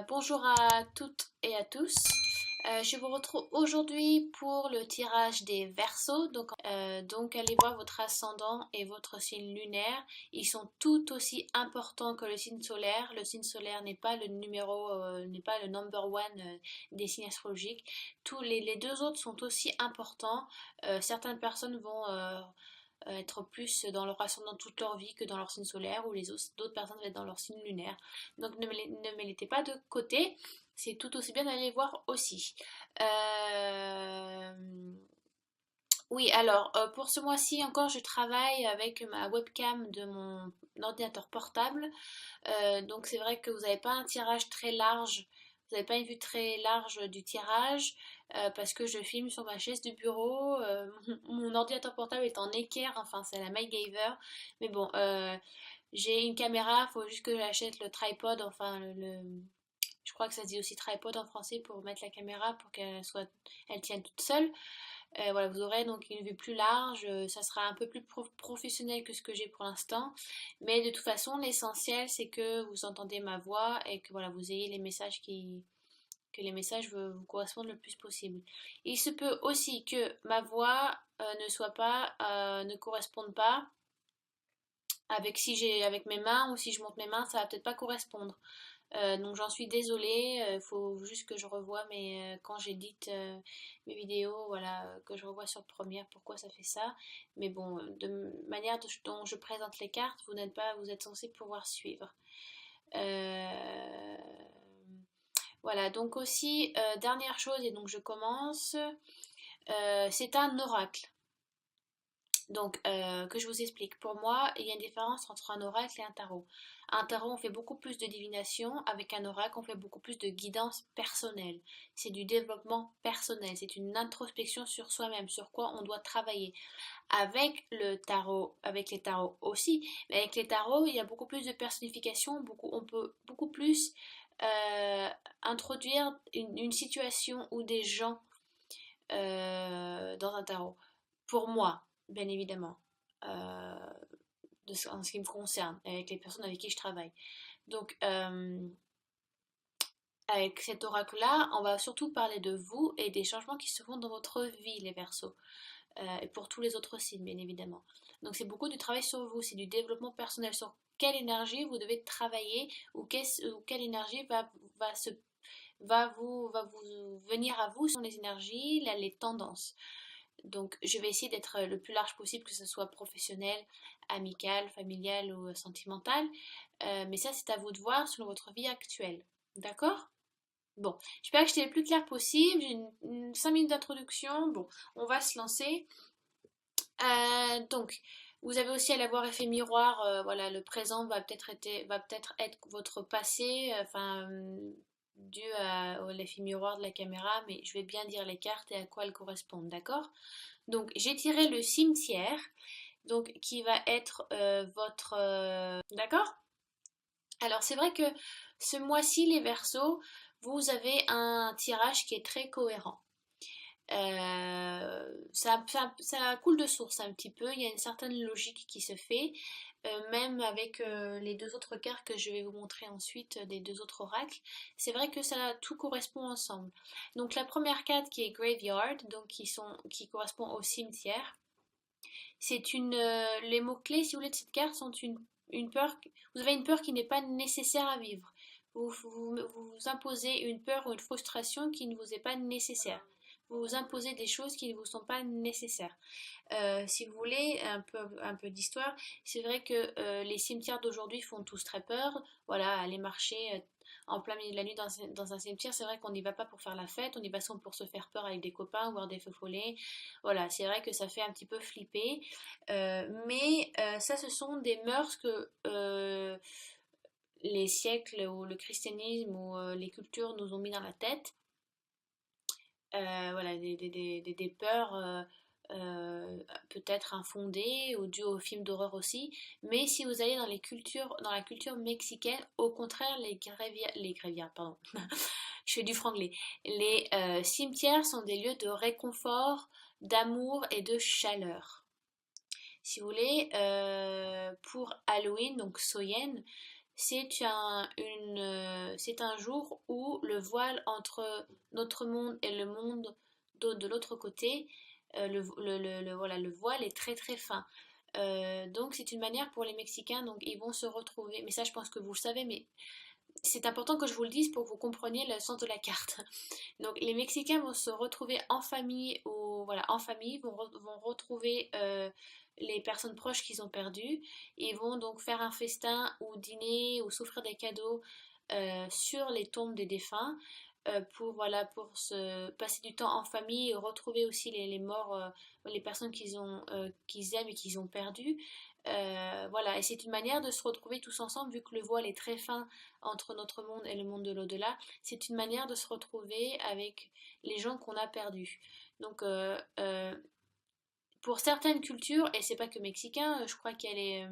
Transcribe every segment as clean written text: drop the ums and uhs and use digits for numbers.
Bonjour à toutes et à tous. Je vous retrouve aujourd'hui pour le tirage des Verseaux. Donc allez voir votre ascendant et votre signe lunaire. Ils sont tout aussi importants que le signe solaire. Le signe solaire n'est pas le numéro, n'est pas le number one des signes astrologiques. Les deux autres sont aussi importants. Certaines personnes vont être plus dans leur ascendant toute leur vie que dans leur signe solaire, ou les d'autres personnes vont être dans leur signe lunaire. Donc ne me mettez pas de côté, c'est tout aussi bien d'aller voir aussi. Euh, oui, alors pour ce mois-ci encore, je travaille avec ma webcam de mon ordinateur portable. Donc c'est vrai que vous n'avez pas un tirage très large, vous n'avez pas une vue très large du tirage parce que je filme sur ma chaise de bureau. Mon ordinateur portable est en équerre, enfin c'est la MacGyver. Mais bon, j'ai une caméra, il faut juste que j'achète le tripod, enfin je crois que ça se dit aussi tripod en français pour mettre la caméra pour elle tienne toute seule. Voilà, vous aurez donc une vue plus large, ça sera un peu plus professionnel que ce que j'ai pour l'instant, mais de toute façon, l'essentiel c'est que vous entendez ma voix et que voilà, vous ayez les messages que les messages vous correspondent le plus possible. Il se peut aussi que ma voix ne corresponde pas avec si j'ai avec mes mains ou si je monte mes mains, ça va peut-être pas correspondre. Donc j'en suis désolée, il faut juste que je revoie quand j'édite mes vidéos, voilà, que je revoie sur Premiere pourquoi ça fait ça. Mais bon, de manière dont je présente les cartes, vous êtes censé pouvoir suivre. Euh, voilà, donc aussi, dernière chose, et donc je commence, c'est un oracle. Donc, que je vous explique. Pour moi, il y a une différence entre un oracle et un tarot. Un tarot, on fait beaucoup plus de divination. Avec un oracle, on fait beaucoup plus de guidance personnelle. C'est du développement personnel. C'est une introspection sur soi-même, sur quoi on doit travailler. Avec le tarot, avec les tarots aussi, mais avec les tarots, il y a beaucoup plus de personnification. On peut beaucoup plus introduire une situation ou des gens dans un tarot. Pour moi, bien évidemment, euh, en ce qui me concerne, avec les personnes avec qui je travaille. Donc, avec cet oracle-là, on va surtout parler de vous et des changements qui se font dans votre vie, les Verseaux. Et pour tous les autres signes, bien évidemment. Donc, c'est beaucoup du travail sur vous, c'est du développement personnel, sur quelle énergie vous devez travailler ou quelle énergie va vous venir à vous sur les énergies, les tendances. Donc, je vais essayer d'être le plus large possible, que ce soit professionnel, amical, familial ou sentimental. Mais ça, c'est à vous de voir selon votre vie actuelle. D'accord? Bon, j'espère que j'étais le plus clair possible. J'ai 5 minutes d'introduction. Bon, on va se lancer. Donc, vous avez aussi à l'avoir effet miroir. Voilà, le présent va peut-être être votre passé, dû à l'effet miroir de la caméra, mais je vais bien dire les cartes et à quoi elles correspondent, d'accord? Donc, j'ai tiré le cimetière, donc qui va être votre... D'accord? Alors, c'est vrai que ce mois-ci, les Verseaux, vous avez un tirage qui est très cohérent. Ça coule de source un petit peu, il y a une certaine logique qui se fait, même avec les deux autres cartes que je vais vous montrer ensuite, des deux autres oracles. C'est vrai que ça tout correspond ensemble. Donc la première carte qui est Graveyard, donc qui correspond au cimetière, les mots-clés, si vous voulez, de cette carte sont une peur, vous avez une peur qui n'est pas nécessaire à vivre. Vous imposez une peur ou une frustration qui ne vous est pas nécessaire. Vous vous imposez des choses qui ne vous sont pas nécessaires. Si vous voulez un peu d'histoire, c'est vrai que les cimetières d'aujourd'hui font tous très peur. Voilà, aller marcher en plein milieu de la nuit dans un cimetière, c'est vrai qu'on n'y va pas pour faire la fête, on y va souvent pour se faire peur avec des copains, voir des feux follets. Voilà, c'est vrai que ça fait un petit peu flipper. Mais ça, ce sont des mœurs que les siècles ou le christianisme ou les cultures nous ont mis dans la tête. Voilà, des peurs peut-être infondées ou dues aux films d'horreur aussi. Mais si vous allez dans la culture mexicaine, au contraire, les grévières, pardon, je fais du franglais. Les cimetières sont des lieux de réconfort, d'amour et de chaleur. Si vous voulez, pour Halloween, donc Soyen, c'est un jour où le voile entre notre monde et le monde de l'autre côté, voilà, le voile est très très fin. Donc c'est une manière pour les Mexicains, donc ils vont se retrouver, mais ça je pense que vous le savez, mais c'est important que je vous le dise pour que vous compreniez le sens de la carte. Donc les Mexicains vont se retrouver en famille, ou voilà, en famille, vont retrouver les personnes proches qu'ils ont perdues. Ils vont donc faire un festin ou dîner ou s'offrir des cadeaux sur les tombes des défunts pour, voilà, pour se passer du temps en famille et retrouver aussi les morts, les personnes qu'ils aiment et qu'ils ont perdues. Voilà, et c'est une manière de se retrouver tous ensemble, vu que le voile est très fin entre notre monde et le monde de l'au-delà. C'est une manière de se retrouver avec les gens qu'on a perdus. Donc, pour certaines cultures, et c'est pas que mexicain, je crois qu'il y a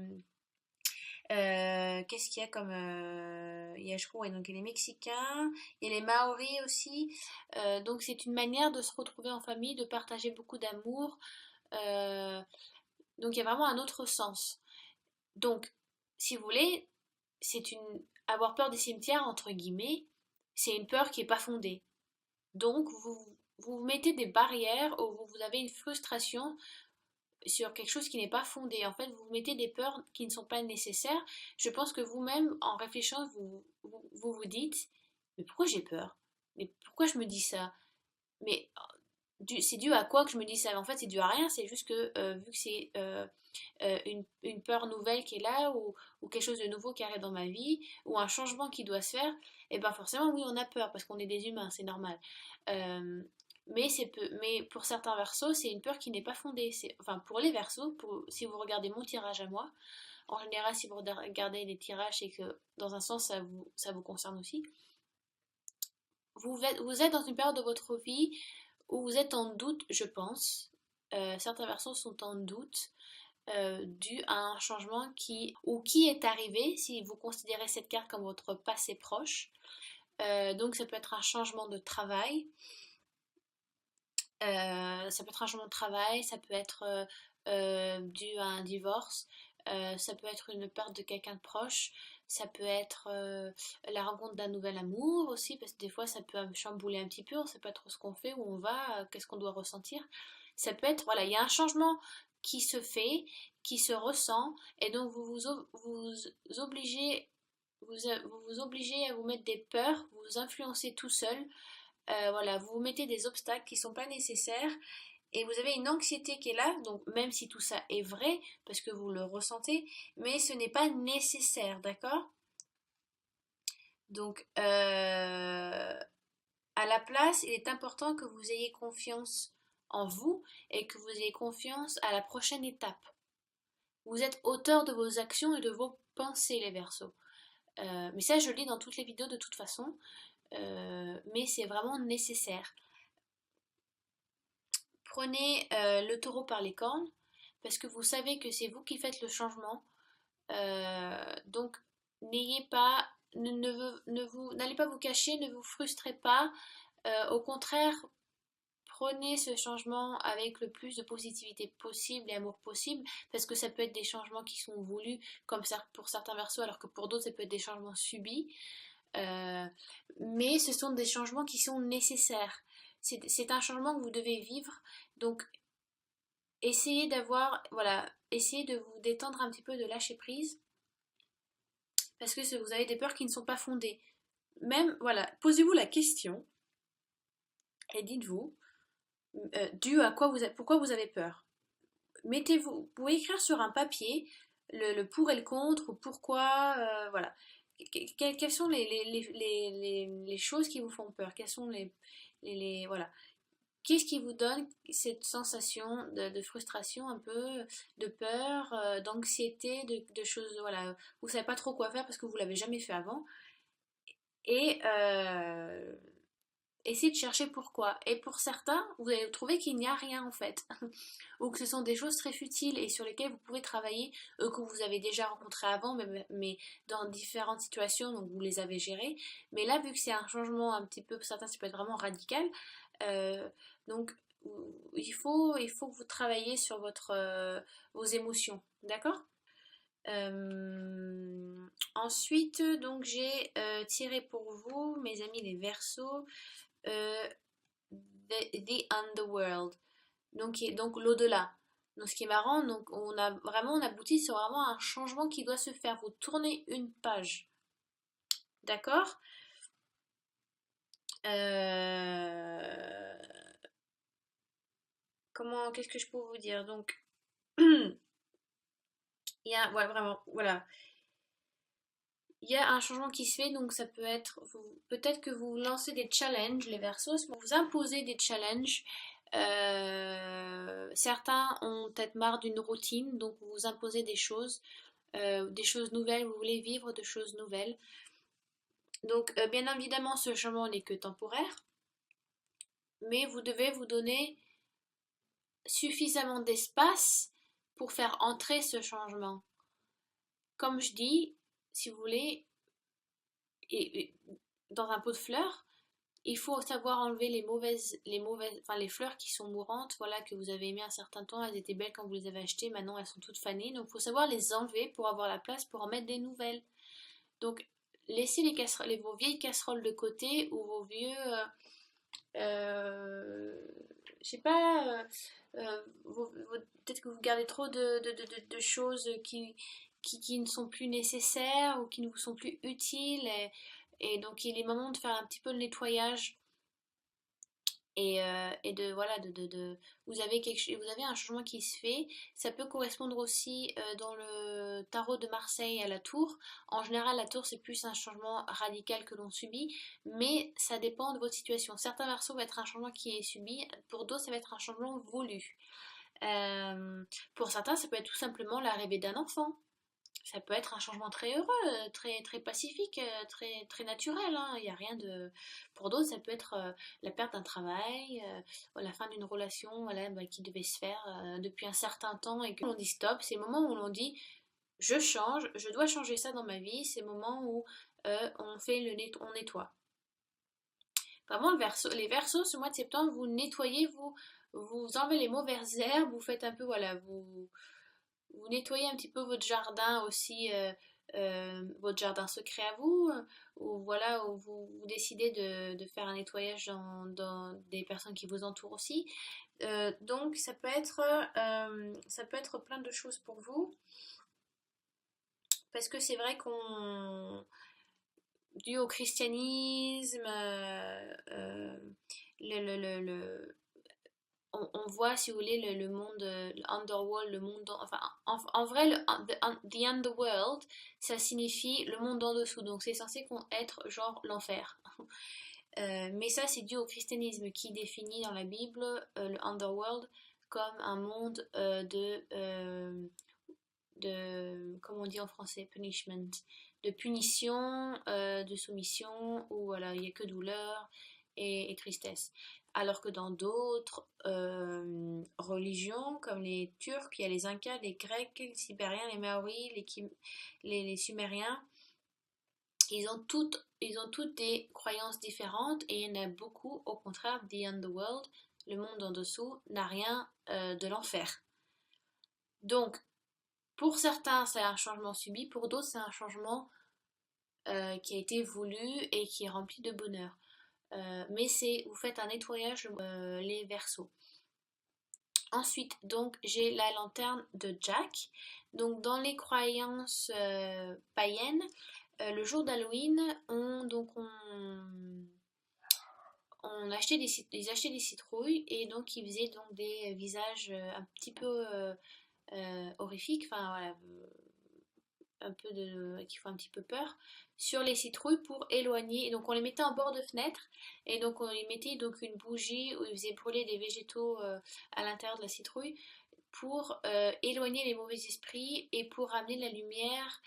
qu'est-ce qu'il y a comme. Il y a, je crois, ouais, donc il y a les Mexicains, il y a les Maoris aussi. Donc, c'est une manière de se retrouver en famille, de partager beaucoup d'amour. Euh, donc, il y a vraiment un autre sens. Donc, si vous voulez, c'est une. Avoir peur des cimetières, entre guillemets, c'est une peur qui n'est pas fondée. Donc, vous mettez des barrières ou vous avez une frustration sur quelque chose qui n'est pas fondé. En fait, vous mettez des peurs qui ne sont pas nécessaires. Je pense que vous-même, en réfléchissant, vous dites, mais pourquoi j'ai peur? Mais pourquoi je me dis ça? Mais c'est dû à quoi que je me dis ça? En fait, c'est dû à rien. C'est juste que vu que c'est une peur nouvelle qui est là ou quelque chose de nouveau qui arrive dans ma vie ou un changement qui doit se faire, et ben forcément, oui, on a peur parce qu'on est des humains, c'est normal. Euh, mais pour certains versos, c'est une peur qui n'est pas fondée. Enfin, pour les versos, si vous regardez mon tirage à moi, en général, si vous regardez les tirages, c'est que dans un sens, ça vous concerne aussi. Vous êtes dans une période de votre vie où vous êtes en doute, je pense. Certains versos sont en doute dû à un changement qui est arrivé, si vous considérez cette carte comme votre passé proche. Donc ça peut être un changement de travail, ça peut être un changement de travail, ça peut être dû à un divorce, ça peut être une perte de quelqu'un de proche, ça peut être la rencontre d'un nouvel amour aussi, parce que des fois ça peut chambouler un petit peu, on ne sait pas trop ce qu'on fait, où on va, qu'est-ce qu'on doit ressentir. Ça peut être, voilà, il y a un changement qui se fait, qui se ressent, et donc vous obligez, vous vous obligez à vous mettre des peurs, vous vous influencez tout seul. Voilà, vous vous mettez des obstacles qui ne sont pas nécessaires et vous avez une anxiété qui est là, donc même si tout ça est vrai, parce que vous le ressentez, mais ce n'est pas nécessaire, d'accord? Donc, à la place, il est important que vous ayez confiance en vous et que vous ayez confiance à la prochaine étape. Vous êtes auteur de vos actions et de vos pensées, les Verseaux. Mais ça, je le lis dans toutes les vidéos de toute façon, mais c'est vraiment nécessaire. Prenez le taureau par les cornes parce que vous savez que c'est vous qui faites le changement. Donc, n'ayez pas, n'allez pas vous cacher, ne vous frustrez pas. Au contraire, prenez ce changement avec le plus de positivité possible et amour possible, parce que ça peut être des changements qui sont voulus, comme pour certains versos, alors que pour d'autres, ça peut être des changements subis. Euh, mais ce sont des changements qui sont nécessaires. C'est un changement que vous devez vivre. Donc, essayez de vous détendre un petit peu, de lâcher prise, parce que vous avez des peurs qui ne sont pas fondées. Même, voilà, posez-vous la question et dites-vous, dû à quoi pourquoi vous avez peur. Vous pouvez écrire sur un papier le pour et le contre, ou pourquoi, voilà. Quelles sont les choses qui vous font peur? Quelles sont voilà. Qu'est-ce qui vous donne cette sensation de frustration un peu, de peur, d'anxiété, de choses, voilà, vous savez pas trop quoi faire parce que vous l'avez jamais fait avant. Et essayez de chercher pourquoi. Et pour certains, vous allez trouver qu'il n'y a rien en fait. Ou que ce sont des choses très futiles et sur lesquelles vous pouvez travailler, que vous avez déjà rencontrés avant, mais dans différentes situations, donc vous les avez gérées. Mais là, vu que c'est un changement un petit peu, pour certains, ça peut être vraiment radical, euh, donc il faut que vous travailliez sur vos émotions, d'accord? Ensuite, donc j'ai tiré pour vous, mes amis les Verseaux, euh, the Underworld, donc l'au-delà. Donc ce qui est marrant, donc on aboutit sur vraiment un changement qui doit se faire. Vous tournez une page, d'accord? Euh, qu'est-ce que je peux vous dire? Donc il y a, ouais, vraiment, voilà. Il y a un changement qui se fait, donc ça peut être, peut-être que vous lancez des challenges, les Verseaux, vous imposez des challenges. Certains ont peut-être marre d'une routine, donc vous vous imposez des choses nouvelles, vous voulez vivre de choses nouvelles. Donc, bien évidemment, ce changement n'est que temporaire, mais vous devez vous donner suffisamment d'espace pour faire entrer ce changement. Comme je dis, si vous voulez, et dans un pot de fleurs, il faut savoir enlever enfin les fleurs qui sont mourantes, voilà, que vous avez aimées un certain temps, elles étaient belles quand vous les avez achetées, maintenant elles sont toutes fanées, donc il faut savoir les enlever pour avoir la place pour en mettre des nouvelles. Donc laissez vos vieilles casseroles de côté ou vos vieux, je sais pas, peut-être que vous gardez trop de choses qui ne sont plus nécessaires ou qui ne vous sont plus utiles et donc il est moment de faire un petit peu le nettoyage et de voilà vous avez vous avez un changement qui se fait. Ça peut correspondre aussi dans le tarot de Marseille à la tour. En général, la tour c'est plus un changement radical que l'on subit, mais ça dépend de votre situation. Certains versos va être un changement qui est subi, pour d'autres ça va être un changement voulu. Pour certains, ça peut être tout simplement l'arrivée d'un enfant. Ça peut être un changement très heureux, très pacifique, très naturel, hein. Il y a rien de. Pour d'autres, ça peut être la perte d'un travail, la fin d'une relation, voilà, bah, qui devait se faire depuis un certain temps et que l'on dit stop. C'est le moment où l'on dit je change, je dois changer ça dans ma vie. C'est le moment où on nettoie. Vraiment, les versos, ce mois de septembre, vous nettoyez, vous enlevez les mauvaises herbes, vous faites un peu, voilà, vous nettoyez un petit peu votre jardin aussi, votre jardin secret à vous, ou voilà, où vous décidez de faire un nettoyage dans des personnes qui vous entourent aussi. Donc ça peut être plein de choses pour vous, parce que c'est vrai qu'on, dû au christianisme, le on voit, si vous voulez, le monde, l'underworld, le monde, enfin, en vrai, the underworld, ça signifie le monde en dessous, donc c'est censé être genre l'enfer. Mais ça, c'est dû au christianisme qui définit dans la Bible le underworld comme un monde comment on dit en français, punishment, de punition, de soumission, où voilà, il n'y a que douleur et tristesse. Alors que dans d'autres religions, comme les Turcs, il y a les Incas, les Grecs, les Sibériens, les Maoris, les Sumériens, ils ont toutes des croyances différentes et il y en a beaucoup, au contraire, the underworld, le monde en dessous, n'a rien de l'enfer. Donc, pour certains, c'est un changement subi, pour d'autres, c'est un changement qui a été voulu et qui est rempli de bonheur. Mais vous faites un nettoyage les versos. Ensuite, donc, j'ai la lanterne de Jack. Donc, dans les croyances païennes, le jour d'Halloween, on achetait ils achetaient des citrouilles et donc ils faisaient donc des visages un petit peu horrifiques, enfin voilà, un peu qui font un petit peu peur sur les citrouilles pour éloigner. Et donc on les mettait en bord de fenêtre et donc on y mettait donc une bougie où ils faisaient brûler des végétaux à l'intérieur de la citrouille pour éloigner les mauvais esprits et pour amener la lumière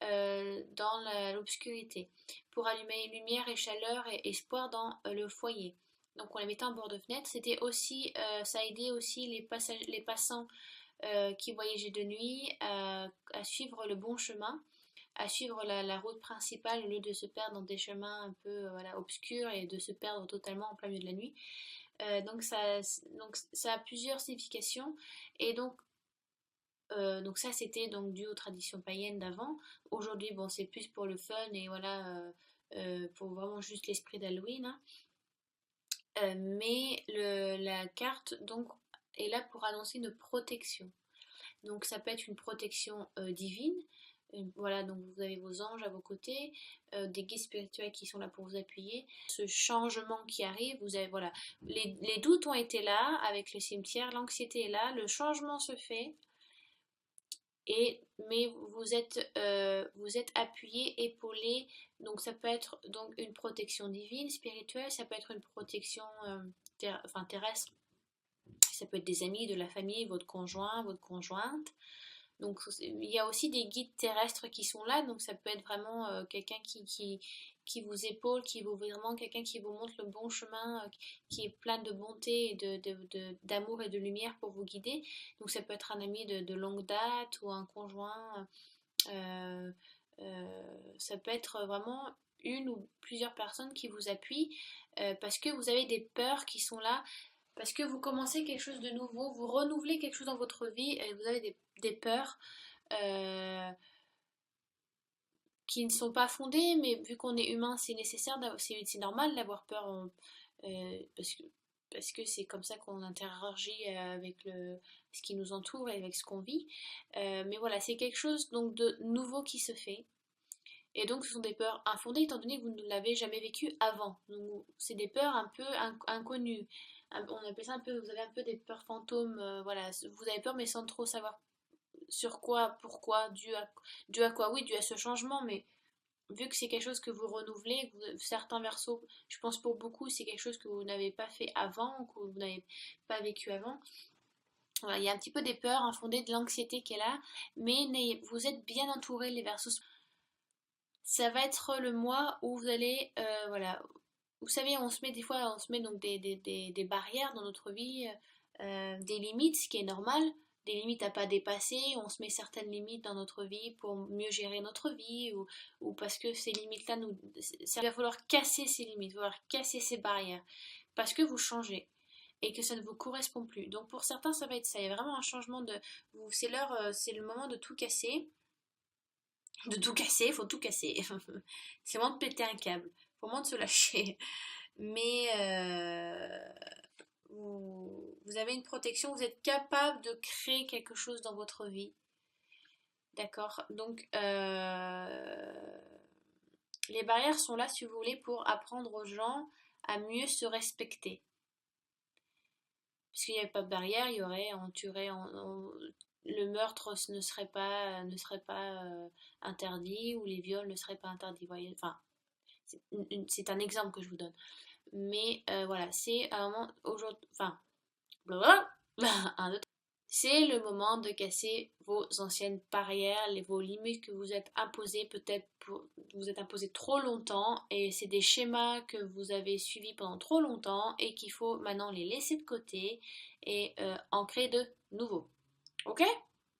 dans l'obscurité, pour allumer lumière et chaleur et espoir dans le foyer. Donc on les mettait en bord de fenêtre. C'était aussi, ça aidait aussi les passants qui voyageaient de nuit à suivre le bon chemin, à suivre la route principale au lieu de se perdre dans des chemins un peu voilà, obscurs et de se perdre totalement en plein milieu de la nuit. Donc ça a plusieurs significations et donc Donc ça c'était donc dû aux traditions païennes d'avant. Aujourd'hui bon c'est plus pour le fun et voilà pour vraiment juste l'esprit d'Halloween, hein. Mais la carte donc est là pour annoncer une protection. Donc ça peut être une protection divine. Voilà, donc vous avez vos anges à vos côtés, des guides spirituels qui sont là pour vous appuyer. Ce changement qui arrive, vous avez voilà, les doutes ont été là avec le cimetière, l'anxiété est là, le changement se fait. Mais vous êtes appuyé, épaulé, donc ça peut être donc une protection divine, spirituelle, ça peut être une protection terrestre, ça peut être des amis, de la famille, votre conjoint, votre conjointe. Donc il y a aussi des guides terrestres qui sont là, donc ça peut être vraiment quelqu'un qui vous épaule, qui vous vraiment quelqu'un qui vous montre le bon chemin, qui est plein de bonté et d'amour et de lumière pour vous guider. Donc ça peut être un ami de longue date ou un conjoint. euh, Ça peut être vraiment une ou plusieurs personnes qui vous appuient parce que vous avez des peurs qui sont là, parce que vous commencez quelque chose de nouveau, vous renouvelez quelque chose dans votre vie et vous avez des peurs euh, qui ne sont pas fondées, mais vu qu'on est humain, c'est nécessaire, c'est normal d'avoir peur parce parce que c'est comme ça qu'on interagit avec ce qui nous entoure et avec ce qu'on vit. Mais voilà, c'est quelque chose donc de nouveau qui se fait. Et donc, ce sont des peurs infondées étant donné que vous ne l'avez jamais vécu avant. Donc, c'est des peurs un peu inconnues. On appelle ça un peu, vous avez un peu des peurs fantômes. Voilà, vous avez peur mais sans trop savoir sur quoi, pourquoi, dû à quoi. Oui, dû à ce changement, mais vu que c'est quelque chose que vous renouvelez, certains versos, je pense pour beaucoup, c'est quelque chose que vous n'avez pas fait avant ou que vous n'avez pas vécu avant. Voilà, il y a un petit peu des peurs infondées, de l'anxiété qui est là, mais vous êtes bien entouré les versos. Ça va être le mois où vous allez, voilà, vous savez, on se met des fois, on se met donc des barrières dans notre vie, des limites, ce qui est normal, des limites à pas dépasser, on se met certaines limites dans notre vie pour mieux gérer notre vie, ou parce que ces limites-là, ça va falloir casser ces limites, il va falloir casser ces barrières, parce que vous changez. Et que ça ne vous correspond plus. Donc pour certains, ça va être ça. Il y a vraiment un changement de. C'est l'heure, c'est le moment de tout casser, il faut tout casser. C'est vraiment de péter un câble, faut vraiment de se lâcher. Mais vous avez une protection, vous êtes capable de créer quelque chose dans votre vie. D'accord. Donc, les barrières sont là, si vous voulez, pour apprendre aux gens à mieux se respecter. Parce qu'il n'y avait pas de barrière, il y aurait, on tuerait, le meurtre ne serait pas interdit, ou les viols ne seraient pas interdits. Voyez, enfin, c'est un exemple que je vous donne. Mais voilà, c'est un moment aujourd'hui, enfin, blablabla, un, deux, c'est le moment de casser vos anciennes barrières, vos limites que vous êtes imposées, peut-être vous êtes imposé trop longtemps, et c'est des schémas que vous avez suivis pendant trop longtemps et qu'il faut maintenant les laisser de côté et en créer de nouveaux. Ok?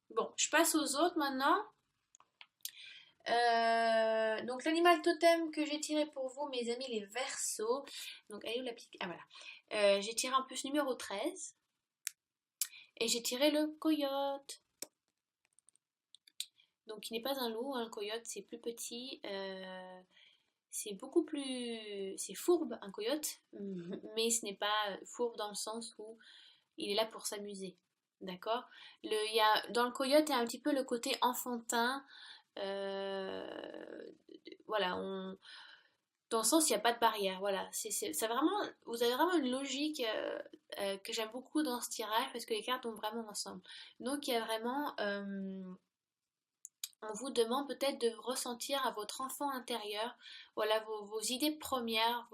Bon, je passe aux autres maintenant. Donc l'animal totem que j'ai tiré pour vous, mes amis, les Verseaux. Donc elle est où la petite... Ah voilà. J'ai tiré un peu ce numéro 13. Et j'ai tiré le coyote. Donc il n'est pas un loup, un coyote, c'est plus petit. C'est beaucoup plus... C'est fourbe, un coyote. Mais ce n'est pas fourbe dans le sens où il est là pour s'amuser. D'accord? Dans le coyote, il y a un petit peu le côté enfantin. Voilà, dans le sens, il n'y a pas de barrière. Voilà, c'est vraiment, vous avez vraiment une logique que j'aime beaucoup dans ce tirage parce que les cartes vont vraiment ensemble. Donc, il y a vraiment, on vous demande peut-être de ressentir à votre enfant intérieur, voilà, vos idées premières,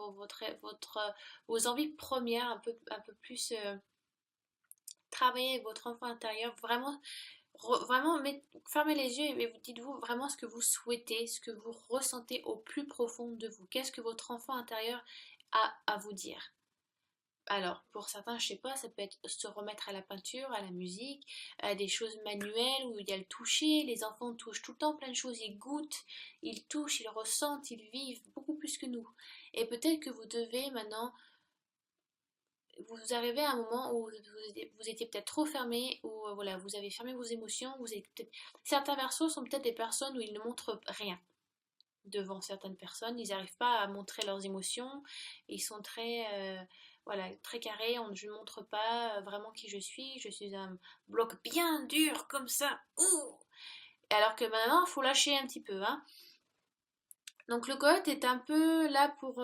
vos envies premières, un peu plus travailler avec votre enfant intérieur, vraiment vraiment, fermez les yeux et dites-vous vraiment ce que vous souhaitez, ce que vous ressentez au plus profond de vous. Qu'est-ce que votre enfant intérieur a à vous dire? Alors, pour certains, je sais pas, ça peut être se remettre à la peinture, à la musique, à des choses manuelles où il y a le toucher. Les enfants touchent tout le temps plein de choses, ils goûtent, ils touchent, ils ressentent, ils vivent beaucoup plus que nous. Et peut-être que vous devez maintenant vous arrivez à un moment où vous étiez peut-être trop fermé, ou voilà, vous avez fermé vos émotions, vous êtes peut-être... Certains versos sont peut-être des personnes où ils ne montrent rien devant certaines personnes, ils n'arrivent pas à montrer leurs émotions, ils sont très, voilà, très carrés, je ne montre pas vraiment qui je suis un bloc bien dur comme ça, ouh. Alors que maintenant, il faut lâcher un petit peu, hein. Donc le coyote est un peu là pour...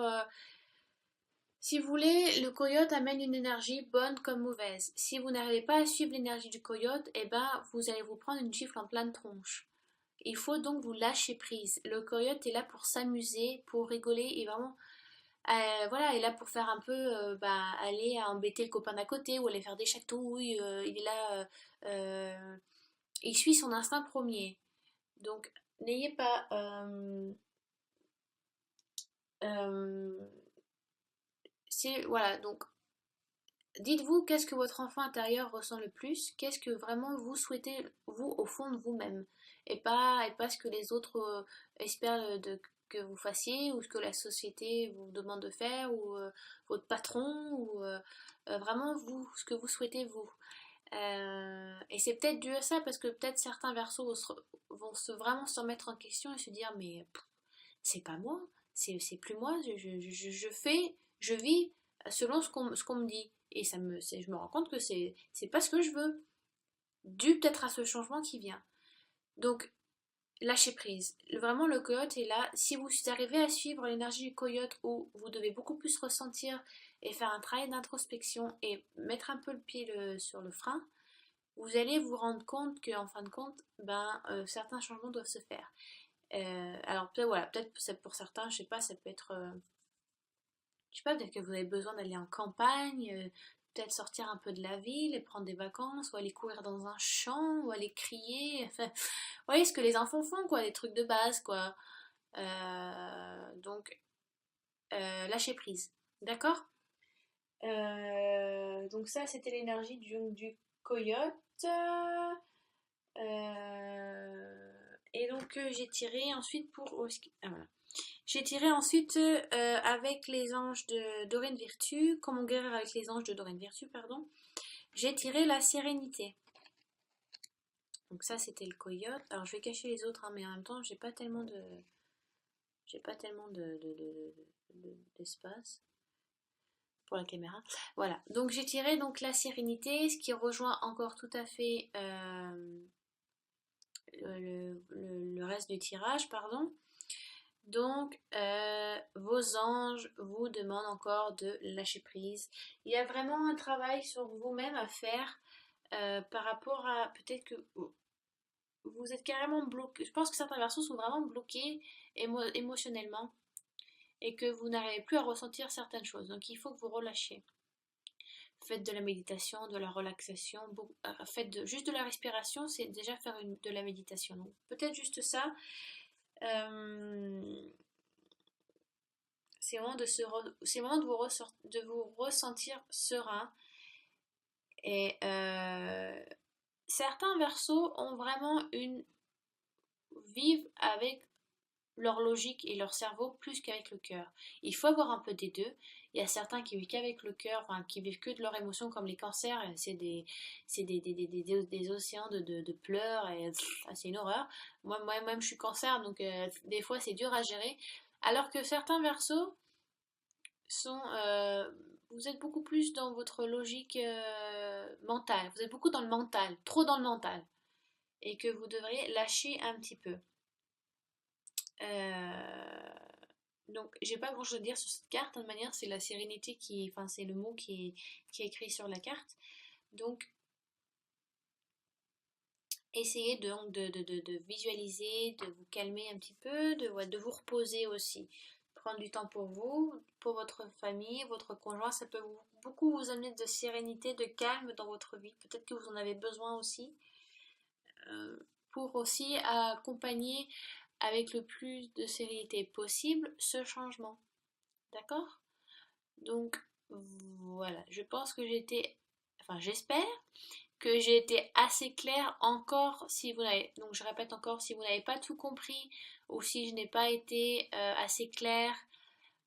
si vous voulez, le coyote amène une énergie bonne comme mauvaise. Si vous n'arrivez pas à suivre l'énergie du coyote, eh ben, vous allez vous prendre une gifle en pleine tronche. Il faut donc vous lâcher prise. Le coyote est là pour s'amuser, pour rigoler et vraiment, voilà, il est là pour faire un peu, aller embêter le copain d'à côté ou aller faire des chatouilles. Il est là, il suit son instinct premier. Donc, n'ayez pas, euh, voilà, donc dites-vous qu'est-ce que votre enfant intérieur ressent le plus, qu'est-ce que vraiment vous souhaitez, vous, au fond de vous-même, et pas ce que les autres espèrent que vous fassiez, ou ce que la société vous demande de faire, ou votre patron, ou vraiment vous, ce que vous souhaitez vous. Et c'est peut-être dû à ça, parce que peut-être certains versos vont vraiment se remettre en question et se dire, mais c'est pas moi, c'est plus moi, je fais, je vis selon ce qu'on me dit. Et je me rends compte que c'est pas ce que je veux, dû peut-être à ce changement qui vient. Donc, lâcher prise. Vraiment, le coyote est là. Si vous arrivez à suivre l'énergie du coyote, où vous devez beaucoup plus ressentir et faire un travail d'introspection et mettre un peu le pied sur le frein, vous allez vous rendre compte qu'en fin de compte, certains changements doivent se faire. Alors peut-être voilà, peut-être pour certains, je sais pas, ça peut être, je sais pas, peut-être que vous avez besoin d'aller en campagne, peut-être sortir un peu de la ville et prendre des vacances, ou aller courir dans un champ, ou aller crier, enfin, vous voyez ce que les enfants font, quoi, des trucs de base, quoi. Donc, lâcher prise, d'accord. Donc ça, c'était l'énergie du coyote. Et donc j'ai tiré ensuite ah, voilà. J'ai tiré ensuite avec les anges de Dorine Virtue, comment guérir avec les anges de Dorine Virtue, pardon. J'ai tiré la sérénité. Donc ça c'était le coyote. Alors je vais cacher les autres, hein, mais en même temps j'ai pas tellement d'espace pour la caméra. Voilà. Donc j'ai tiré donc la sérénité, ce qui rejoint encore tout à fait le reste du tirage, pardon. Donc, vos anges vous demandent encore de lâcher prise. Il y a vraiment un travail sur vous-même à faire par rapport à peut-être que vous êtes carrément bloqué. Je pense que certains versos sont vraiment bloqués émotionnellement et que vous n'arrivez plus à ressentir certaines choses. Donc, il faut que vous relâchiez. Faites de la méditation, de la relaxation, faites juste de la respiration, c'est déjà faire de la méditation. Donc, peut-être juste ça. C'est vraiment de vous ressentir serein. Et certains versos ont vraiment vivent avec leur logique et leur cerveau plus qu'avec le cœur. Il faut avoir un peu des deux. Il y a certains qui vivent qu'avec le cœur, enfin, qui vivent que de leurs émotions, comme les cancers. C'est des océans de pleurs, et c'est une horreur. Moi-même, je suis cancer, donc des fois, c'est dur à gérer. Alors que certains versos sont... vous êtes beaucoup plus dans votre logique mentale. Vous êtes beaucoup dans le mental, trop dans le mental. Et que vous devriez lâcher un petit peu. Donc, j'ai pas grand chose à dire sur cette carte. De toute manière, c'est la sérénité enfin, c'est le mot qui est écrit sur la carte. Donc, essayez donc de visualiser, de vous calmer un petit peu, de vous reposer aussi. Prendre du temps pour vous, pour votre famille, votre conjoint. Ça peut beaucoup vous amener de sérénité, de calme dans votre vie. Peut-être que vous en avez besoin aussi. Pour aussi accompagner avec le plus de sérénité possible ce changement. D'accord? Donc voilà, je pense que j'espère que j'ai été assez claire. Encore si vous n'avez, donc je répète encore, si vous n'avez pas tout compris ou si je n'ai pas été assez claire,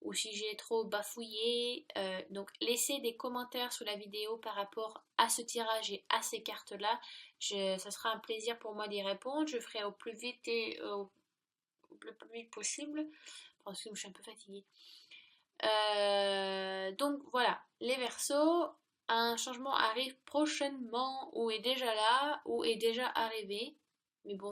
ou si j'ai trop bafouillé. Donc laissez des commentaires sous la vidéo par rapport à ce tirage et à ces cartes-là. Ça sera un plaisir pour moi d'y répondre. Je ferai au plus vite et le plus vite possible parce que je suis un peu fatiguée. Donc voilà, les Verseaux, un changement arrive prochainement ou est déjà là ou est déjà arrivé. Mais bon.